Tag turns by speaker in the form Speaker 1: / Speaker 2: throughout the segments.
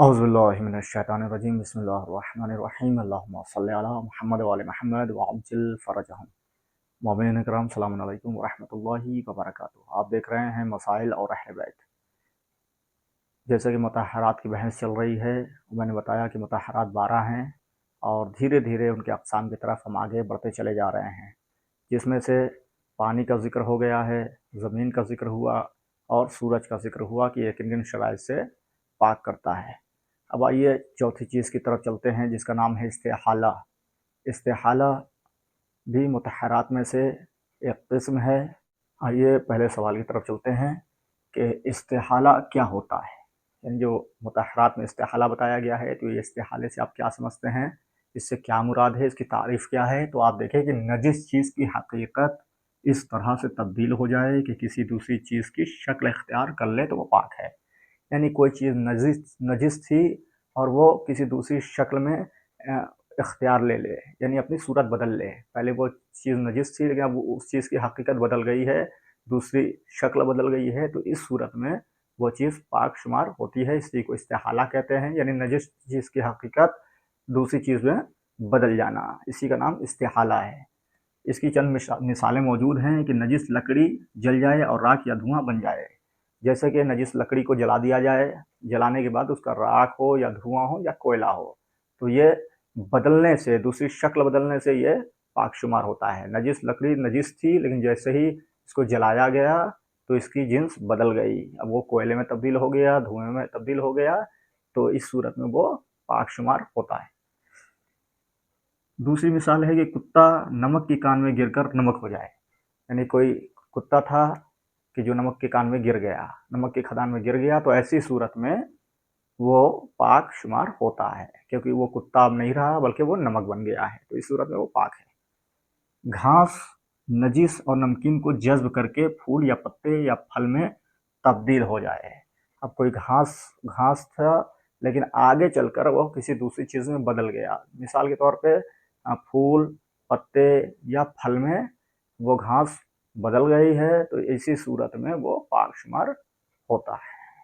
Speaker 1: औज़ुबिल्लाहिमिनश्शैतानिर्रजीम बिस्मिल्लाहिर्रहमानिर्रहीम अल्लाहुम्मा सल्लि अला मुहम्मद व आलि मुहम्मद व अज्जिल फ़रजहम। मोमिनीन किराम सलामुन अलैकुम व रहमतुल्लाहि व बरकातुहू। आप देख रहे हैं मसाइल और अहले बैत। जैसे कि मुतहरात की बहस चल रही है, मैंने बताया कि मुतहरात 12 हैं और धीरे धीरे उनके अक़साम की तरफ हम आगे बढ़ते चले जा रहे हैं, जिसमें से पानी का ज़िक्र हो गया है, ज़मीन का ज़िक्र हुआ और सूरज का ज़िक्र हुआ कि ये किन-किन शराइत से पाक करता है। अब आइए चौथी चीज़ की तरफ चलते हैं, जिसका नाम है इस्तिहाला। इस्तिहाला भी मुतहरात में से एक किस्म है। आइए पहले सवाल की तरफ चलते हैं कि इस्तिहाला क्या होता है। यानी जो मुतहरात में इस्तिहाला बताया गया है, तो ये इस्तिहाले से आप क्या समझते हैं, इससे क्या मुराद है, इसकी तारीफ़ क्या है। तो आप देखें कि नजिस चीज़ की हकीकत इस तरह से तब्दील हो जाए कि किसी दूसरी चीज़ की शक्ल इख्तियार कर ले तो वो पाक है। यानी कोई चीज़ नजिस थी और वो किसी दूसरी शक्ल में इख्तियार ले ले, यानी अपनी सूरत बदल ले। पहले वो चीज़ नजिस थी, लेकिन अब उस चीज़ की हकीकत बदल गई है, दूसरी शक्ल बदल गई है, तो इस सूरत में वो चीज़ पाक शुमार होती है। इसी को इस्तिहाला कहते हैं, यानी नजिस चीज़ की हकीकत दूसरी चीज़ में बदल जाना, इसी का नाम इस्तिहाला है। इसकी चंद मिसालें मौजूद हैं कि नजिस लकड़ी जल जाए और राख या धुआं बन जाए। जैसे कि नजिस लकड़ी को जला दिया जाए, जलाने के बाद उसका राख हो या धुआं हो या कोयला हो, तो ये बदलने से, दूसरी शक्ल बदलने से ये पाक शुमार होता है। नजिस लकड़ी नजिस थी, लेकिन जैसे ही इसको जलाया गया तो इसकी जिन्स बदल गई, अब वो कोयले में तब्दील हो गया, धुएं में तब्दील हो गया, तो इस सूरत में वो पाक शुमार होता है। दूसरी मिसाल है कि कुत्ता नमक की कान में गिरकर नमक हो जाए। यानी कोई कुत्ता था कि जो नमक के कान में गिर गया, नमक की खदान में गिर गया, तो ऐसी सूरत में वो पाक शुमार होता है, क्योंकि वो कुत्ता अब नहीं रहा बल्कि वो नमक बन गया है, तो इस सूरत में वो पाक है। घास नजिस और नमकीन को जज्ब करके फूल या पत्ते या फल में तब्दील हो जाए। अब कोई घास था, लेकिन आगे चलकर वो किसी दूसरी चीज़ में बदल गया। मिसाल के तौर पे फूल, पत्ते या फल में वो घास बदल गई है, तो इसी सूरत में वो पाक शुमार होता है।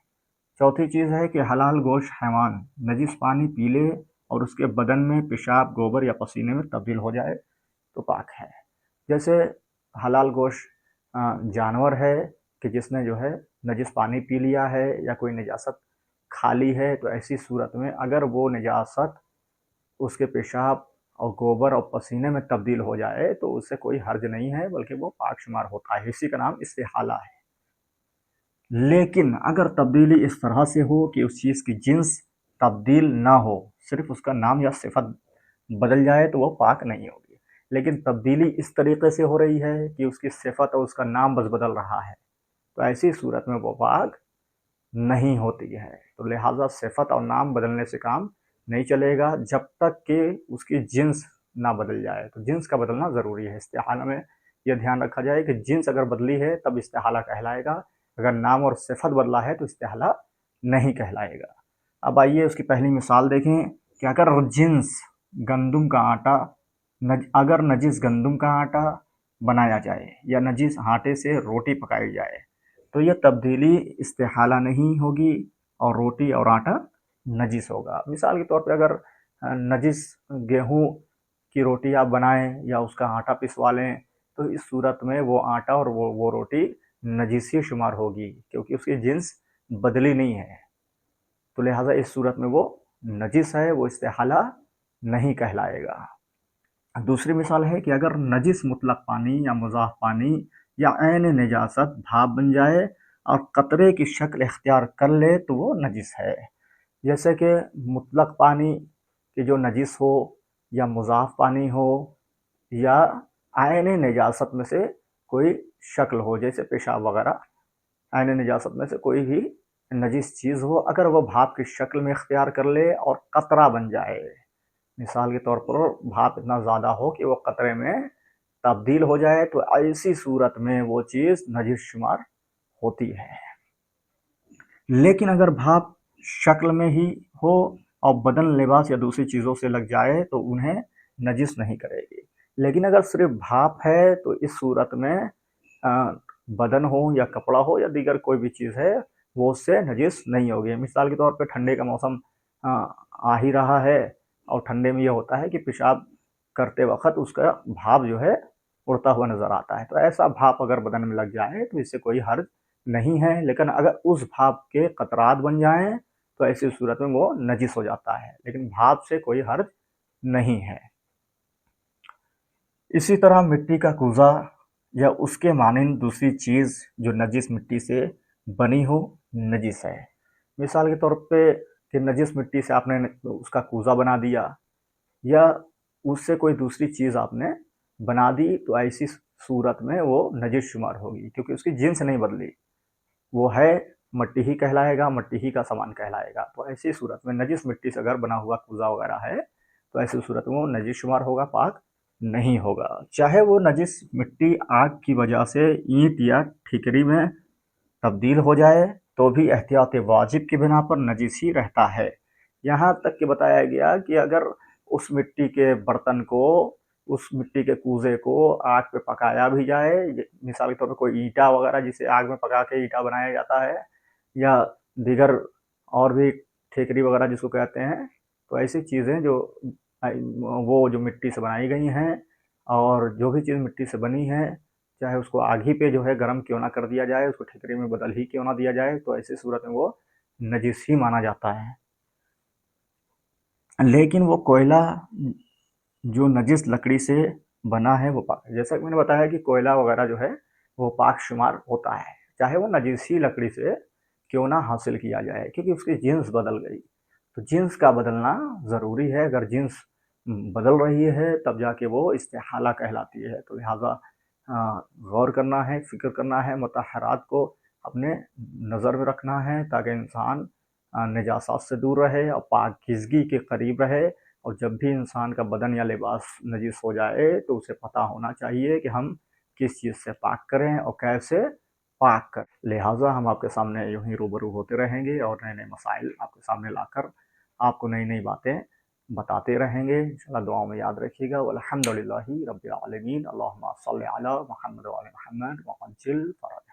Speaker 1: चौथी चीज़ है कि हलाल गोश्त हैवान नजिस पानी पी ले और उसके बदन में पेशाब, गोबर या पसीने में तब्दील हो जाए तो पाक है। जैसे हलाल गोश्त जानवर है कि जिसने जो है नजिस पानी पी लिया है या कोई निजासत खा ली है, तो ऐसी सूरत में अगर वो निजासत उसके पेशाब और गोबर और पसीने में तब्दील हो जाए तो उससे कोई हर्ज नहीं है, बल्कि वो पाक शुमार होता है। इसी का नाम इस्तिहाला है। लेकिन अगर तब्दीली इस तरह से हो कि उस चीज़ की जिन्स तब्दील ना हो, सिर्फ उसका नाम या सिफत बदल जाए, तो वो पाक नहीं होगी। लेकिन तब्दीली इस तरीके से हो रही है कि उसकी सिफत और उसका नाम बस बदल रहा है, तो ऐसी सूरत में वो पाक नहीं होती है। तो लिहाजा सिफत और नाम बदलने से काम नहीं चलेगा जब तक कि उसकी जिन्स ना बदल जाए। तो जिन्स का बदलना ज़रूरी है। इस्तिहाला में यह ध्यान रखा जाए कि जिन्स अगर बदली है तब इस्तिहाला कहलाएगा, अगर नाम और सिफत बदला है तो इस्तिहाला नहीं कहलाएगा। अब आइए उसकी पहली मिसाल देखें कि अगर जिन्स गंदम का आटा अगर नजिस गंदम का आटा बनाया जाए या नजिस आटे से रोटी पकाई जाए, तो यह तब्दीली इस्तिहाला नहीं होगी और रोटी और आटा नजिस होगा। मिसाल के तौर पे अगर नजिस गेहूँ की रोटी आप बनाएं या उसका आटा पिसवा लें, तो इस सूरत में वो आटा और वो रोटी नजिस ही शुमार होगी, क्योंकि उसकी जिन्स बदली नहीं है। तो लिहाजा इस सूरत में वो नजिस है, वो इस्तिहाला नहीं कहलाएगा। दूसरी मिसाल है कि अगर नजिस मुतलक पानी या मुज़ाफ पानी या ऐन निजासत भाप बन जाए और कतरे की शक्ल इख्तियार कर ले, तो वो नजिस है। जैसे कि मुतलक पानी की जो नजिस हो या मुज़ाफ पानी हो या ऐन निजासत में से कोई शक्ल हो, जैसे पेशाब वगैरह, ऐन निजासत में से कोई भी नजिस चीज़ हो, अगर वो भाप की शक्ल में इख्तियार कर ले और कतरा बन जाए, मिसाल के तौर पर भाप इतना ज़्यादा हो कि वो कतरे में तब्दील हो जाए, तो ऐसी सूरत में वो चीज़ नजिस शुमार होती है। लेकिन अगर भाप शक्ल में ही हो और बदन, लिबास या दूसरी चीज़ों से लग जाए तो उन्हें नजिस नहीं करेगी। लेकिन अगर सिर्फ भाप है तो इस सूरत में बदन हो या कपड़ा हो या दीगर कोई भी चीज़ है, वो उससे नजिस नहीं होगी। मिसाल के तौर पे ठंडे का मौसम आ ही रहा है, اور ٹھنڈے میں یہ ہوتا ہے کہ پیشاب کرتے وقت اس کا بھاپ جو ہے اڑتا ہوا نظر آتا ہے. تو ایسا بھاپ اگر بدن میں لگ جائے تو اس سے کوئی حرج نہیں ہے. لیکن اگر اس بھاپ کے قطرات بن جائیں تو ایسی صورت میں وہ نجس ہو جاتا ہے، لیکن بھاپ سے کوئی حرج نہیں ہے. اسی طرح مٹی کا کوزہ یا اس کے مانند دوسری چیز جو نجس مٹی سے بنی ہو نجس ہے. مثال کے طور پہ کہ نجس مٹی سے آپ نے اس کا کوزہ بنا دیا یا اس سے کوئی دوسری چیز آپ نے بنا دی تو ایسی صورت میں وہ نجس شمار ہوگی، کیونکہ اس کی جنس نہیں بدلی، وہ ہے مٹی ہی کہلائے گا، مٹی ہی کا سامان کہلائے گا. تو ایسی صورت میں نجس مٹی سے اگر بنا ہوا کوزہ وغیرہ ہے تو ایسی صورت میں وہ نجس شمار ہوگا، پاک نہیں ہوگا. چاہے وہ نجس مٹی آگ کی وجہ سے اینٹ یا ٹھیکری میں تبدیل ہو جائے تو بھی احتیاط واجب کی بنا پر نجس ہی رہتا ہے. یہاں تک کہ بتایا گیا کہ اگر اس مٹی کے برتن کو، اس مٹی کے کوزے کو آگ پہ پکایا بھی جائے، مثال کے طور پہ کوئی اینٹا وغیرہ جسے آگ میں پکا کے اینٹا بنایا جاتا ہے یا دیگر اور بھی ٹھیکری وغیرہ جس کو کہتے ہیں، تو ایسی چیزیں جو وہ جو مٹی سے بنائی گئی ہیں اور جو بھی چیز مٹی سے بنی ہے، چاہے اس کو آگ ہی پہ جو ہے گرم کیوں نہ کر دیا جائے، اس کو ٹھیکری میں بدل ہی کیوں نہ دیا جائے، تو ایسی صورت میں وہ نجس ہی مانا جاتا ہے. لیکن وہ کوئلہ جو نجس لکڑی سے بنا ہے وہ پاک ہے. جیسا کہ میں نے بتایا کہ کوئلہ وغیرہ جو ہے وہ پاک شمار ہوتا ہے، چاہے وہ نجسی لکڑی سے کیوں نہ حاصل کیا جائے، کیونکہ اس کی جنس بدل گئی. تو جنس کا بدلنا ضروری ہے. اگر جنس بدل رہی ہے تب جا کے وہ استحالہ کہلاتی ہے. تو لہٰذا غور کرنا ہے، فکر کرنا ہے، مطہرات کو اپنے نظر میں رکھنا ہے تاکہ انسان نجاسات سے دور رہے اور پاکیزگی کے قریب رہے. اور جب بھی انسان کا بدن یا لباس نجس ہو جائے تو اسے پتہ ہونا چاہیے کہ ہم کس چیز سے پاک کریں اور کیسے پاک کریں. لہٰذا ہم آپ کے سامنے یوں ہی روبرو ہوتے رہیں گے اور نئے نئے مسائل آپ کے سامنے لا کر آپ کو نئی نئی باتیں بتاتے رہیں گے. انشاءاللہ دعاؤں میں یاد رکھیے گا. والحمدللہ رب العالمین. اللہم صلی علی محمد وعلی محمد وعجل فرج.